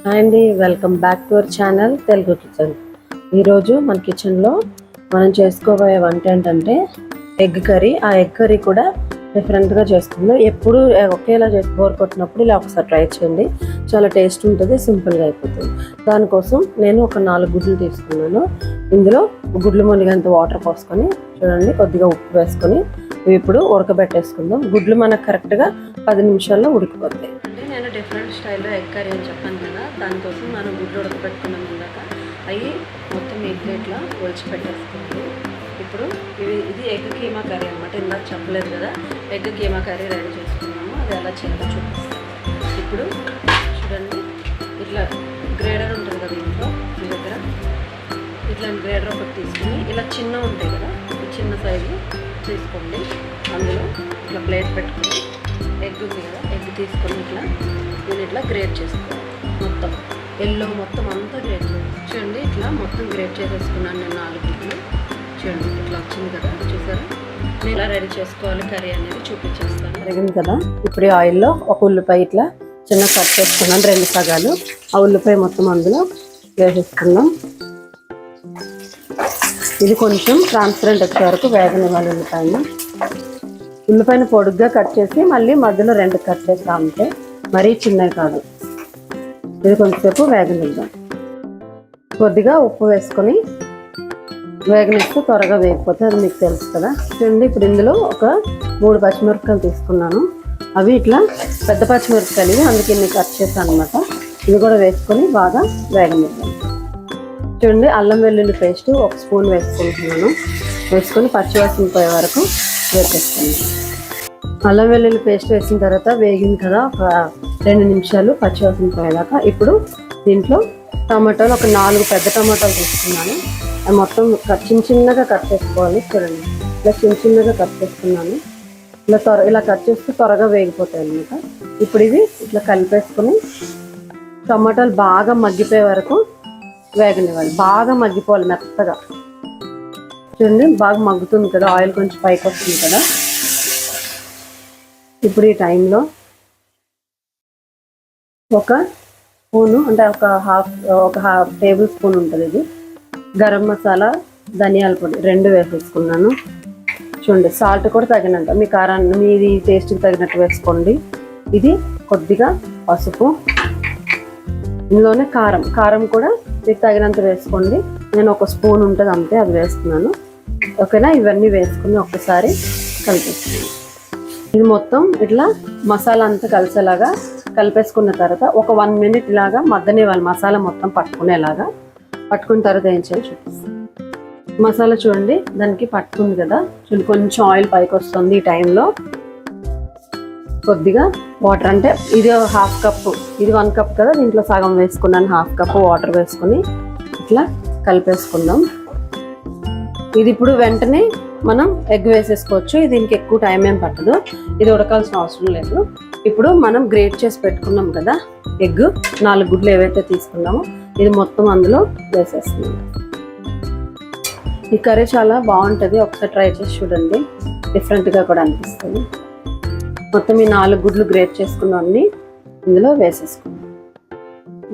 Hi అండి, welcome back to our channel Telugu kitchen. ఈరోజు మన కిచెన్లో మనం చేసుకోబోయే వంట ఏంటంటే ఎగ్ కర్రీ. ఆ ఎగ్ కర్రీ కూడా డిఫరెంట్గా చేసుకుందాం. ఎప్పుడు ఒకేలా చేసి బోర్ కొట్టినప్పుడు ఇలా ఒకసారి ట్రై చేయండి. చాలా టేస్ట్ ఉంటుంది, సింపుల్గా అయిపోతుంది. దానికోసం నేను ఒక 4 గుడ్లు తీసుకున్నాను. ఇందులో గుడ్లు మునిగేంత వాటర్ పోసుకొని చూడండి, కొద్దిగా ఉప్పు వేసుకొని ఇప్పుడు ఉడకబెట్టేసుకుందాం. గుడ్లు మనకు కరెక్ట్గా 10 నిమిషాల్లో ఉడికిపోతాయి. నేను డిఫరెంట్ స్టైల్లో ఎగ్ కర్రీ అని చెప్పాను కదా, దానికోసం మనం గుడ్లు ఉడకబెట్టుకున్నాం. ఇందాక అవి మొత్తం ఈ ప్లేట్లో ఒలిచిపెట్టేసుకోండి. ఇప్పుడు ఇది ఎగ్ కీమా కర్రీ అనమాట. ఇందాక చెప్పలేదు కదా, ఎగ్ కీమా కర్రీ రెడీ చేసుకున్నాము. అది ఎలా చేయాలో చూపిస్తాను. ఇప్పుడు చూడండి, ఇట్లా గ్రేడర్ ఉంటుంది కదా ఇంట్లో మీ దగ్గర, ఇట్లా గ్రేడర్ ఒకటి తీసుకుని ఇలా చిన్న ఉంటాయి కదా, ఈ చిన్న సైజు తీసుకోండి. అందులో ఇట్లా ప్లేట్ పెట్టుకుని ఎగ్ ఉంది కదా, ఎగ్ తీసుకొని నేను ఇట్లా గ్రేట్ చేసుకోవాలి. మొత్తం ఎల్లో మొత్తం అంతా గ్రేట్ చేసి చూడండి. ఇట్లా మొత్తం గ్రేట్ చేసేసుకున్నాను నేను 4 గుడ్లు. చూడండి ఇట్లా వచ్చింది కదా, చూసారా? నేను ఇలా రెడీ చేసుకోవాలి కర్రీ అనేది చూపించేస్తాను. జరిగింది కదా. ఇప్పుడు ఆయిల్లో ఒక ఉల్లిపాయ ఇట్లా చిన్న కట్ చేసుకున్నాను, 2 సగాలు. ఆ ఉల్లిపాయ మొత్తం అందులో వేసేసుకున్నాం. ఇది కొంచెం ట్రాన్స్పరెంట్ వచ్చే వరకు వేగనివ్వాలి ఉల్లిపాయను. ఉల్లిపాయను పొడుగ్గా కట్ చేసి మళ్ళీ మధ్యలో 2 కట్ చేసి అంతే, మరీ చిన్నవి కాదు. ఇది కొంచెంసేపు వేగనిద్దాం. కొద్దిగా ఉప్పు వేసుకొని వేగనిస్తే త్వరగా వేగిపోతే, అది మీకు తెలుసు కదా. చూడండి, ఇప్పుడు ఇందులో ఒక 3 పచ్చిమిరపకాయలు తీసుకున్నాను. అవి ఇట్లా పెద్ద పచ్చిమిరపకాయలు, అందుకే ఇన్ని కట్ చేశాను అనమాట. ఇవి కూడా వేసుకొని బాగా వేగనిద్దాం. చూడండి, అల్లం వెల్లుల్లి పేస్ట్ 1 స్పూన్ వేసుకుంటున్నాను. వేసుకొని పచ్చివాసన పోయే వరకు వేసేస్తాను. అల్లం వెల్లుల్లి పేస్ట్ వేసిన తర్వాత వేగింది కదా, ఒక 2 నిమిషాలు పచ్చివాసన పోయేదాకా. ఇప్పుడు దీంట్లో టమాటాలు ఒక 4 పెద్ద టమాటాలు తీసుకున్నాను. అవి మొత్తం చిన్నగా కట్ చేసుకోవాలి. చూడండి, ఇలా చిన్నగా కట్ చేసుకున్నాను. ఇలా కట్ చేస్తే త్వరగా వేగిపోతాయి అన్నమాట. ఇప్పుడు ఇవి ఇట్లా కలిపేసుకొని టమాటాలు బాగా మగ్గిపోయే వరకు వేగనివ్వాలి. బాగా మగ్గిపోవాలి మెత్తగా. చూడండి, బాగా మగ్గుతుంది కదా, ఆయిల్ కొంచెం పైకి వస్తుంది కదా. ఇప్పుడు ఈ టైంలో ఒక స్పూను, అంటే ఒక హాఫ్ టేబుల్ స్పూన్ ఉంటుంది, ఇది గరం మసాలా, ధనియాల పొడి 2 వేసేసుకున్నాను. చూడండి, సాల్ట్ కూడా తగినంత, మీ కారాన్ని మీది టేస్ట్కి తగినట్టు వేసుకోండి. ఇది కొద్దిగా పసుపు, ఇందులోనే కారం కూడా మీకు తగినంత వేసుకోండి. నేను 1 స్పూన్ ఉంటుంది అంతే, అది వేస్తున్నాను. ఓకేనా? ఇవన్నీ వేసుకుని ఒక్కసారి కలిపేస్తున్నాను. ఇది మొత్తం ఇట్లా మసాలా అంతా కలిసేలాగా కలిపేసుకున్న తర్వాత ఒక 1 మినిట్ ఇలాగా మగ్గనివ్వాలి. మసాలా మొత్తం పట్టుకునేలాగా. పట్టుకున్న తర్వాత ఏం చేయాలి చూపిస్తాను. మసాలా చూడండి దానికి పట్టుకుంది కదా, చూడండి కొంచెం ఆయిల్ పైకి వస్తుంది. ఈ టైంలో కొద్దిగా వాటర్, అంటే ఇది 1/2 కప్పు, ఇది 1 కప్ కదా, దీంట్లో సగం వేసుకున్నాను. 1/2 కప్పు వాటర్ వేసుకుని ఇట్లా కలిపేసుకుందాం. ఇది ఇప్పుడు వెంటనే మనం ఎగ్ వేసేసుకోవచ్చు. దీనికి ఎక్కువ టైం ఏం పట్టదు, ఇది ఉడకాల్సిన అవసరం లేదు. ఇప్పుడు మనం గ్రేట్ చేసి పెట్టుకున్నాం కదా ఎగ్, 4 గుడ్లు ఏవైతే తీసుకున్నామో ఇది మొత్తం అందులో వేసేస్తున్నాం. ఈ కర్రీ చాలా బాగుంటుంది, ఒకసారి ట్రై చేసి చూడండి, డిఫరెంట్గా కూడా అనిపిస్తుంది. మొత్తం ఈ 4 గుడ్లు గ్రేట్ చేసుకున్నవన్నీ ఇందులో వేసేసుకున్నాం.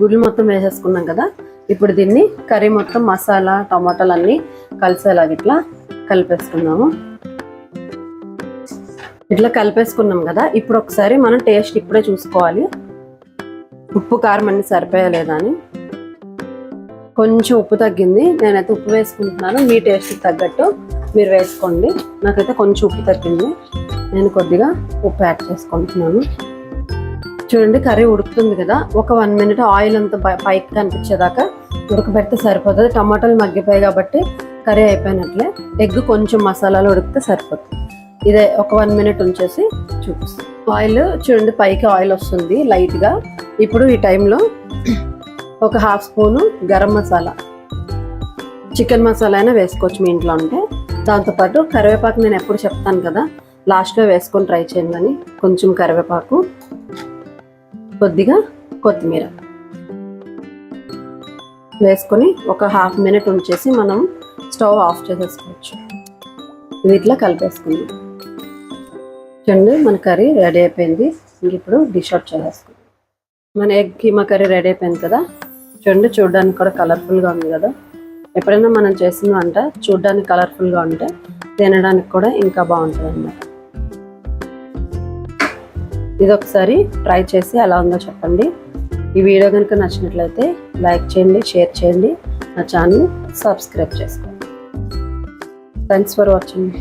గుడ్లు మొత్తం వేసేసుకున్నాం కదా. ఇప్పుడు దీన్ని కర్రీ మొత్తం మసాలా టమాటాలు అన్నీ కలిసేలాగా ఇట్లా కలిపేసుకున్నాము. ఇట్లా కలిపేసుకున్నాం కదా. ఇప్పుడు ఒకసారి మనం టేస్ట్ ఇప్పుడే చూసుకోవాలి, ఉప్పు కారం అన్ని సరిపోయా లేదా అని. కొంచెం ఉప్పు తగ్గింది, నేనైతే ఉప్పు వేసుకుంటున్నాను. మీ టేస్ట్కి తగ్గట్టు మీరు వేసుకోండి. నాకైతే కొంచెం ఉప్పు తగ్గింది, నేను కొద్దిగా ఉప్పు యాడ్ చేసుకుంటున్నాను. చూడండి, కర్రీ ఉడుకుతుంది కదా. ఒక 1 మినిట్ ఆయిల్ అంతా పైకి కనిపించేదాకా ఉడకబెడితే సరిపోతుంది. టమాటాలు మగ్గిపోయాయి కాబట్టి కర్రీ అయిపోయినట్లే. ఎగ్ కొంచెం మసాలాలు ఉడికితే సరిపోతుంది. ఇదే ఒక 1 మినిట్ ఉంచేసి చూపిస్తాను. ఆయిల్ చూడండి పైకి ఆయిల్ వస్తుంది లైట్గా. ఇప్పుడు ఈ టైంలో ఒక 1/2 స్పూను గరం మసాలా, చికెన్ మసాలా అయినా వేసుకోవచ్చు మీ ఇంట్లో ఉంటే. దాంతోపాటు కరివేపాకు నేను ఎప్పుడు చెప్తాను కదా, లాస్ట్లో వేసుకొని ట్రై చేయండి అని. కొంచెం కరివేపాకు, కొద్దిగా కొత్తిమీర వేసుకొని ఒక 1/2 మినిట్ ఉంచేసి మనం స్టవ్ ఆఫ్ చేసేసుకోవచ్చు. ఇది ఇట్లా కలిపేసుకుందాం. చూడండి, మన కర్రీ రెడీ అయిపోయింది. ఇంక ఇప్పుడు డిష్ అవుట్ చేసేసుకుందాం. మన ఎగ్ కీమా కర్రీ రెడీ అయిపోయింది కదా. చూడండి, చూడడానికి కూడా కలర్ఫుల్గా ఉంది కదా. ఎప్పుడైనా మనం చేసిన వంట చూడడానికి కలర్ఫుల్గా ఉంటే తినడానికి కూడా ఇంకా బాగుంటుంది అన్నమాట. ఇది ఒకసారి ట్రై చేసి ఎలా ఉందో చెప్పండి. ఈ వీడియో కనుక నచ్చినట్లయితే లైక్ చేయండి, షేర్ చేయండి, నా ఛానల్ సబ్స్క్రైబ్ చేసుకోండి. Thanks for watching.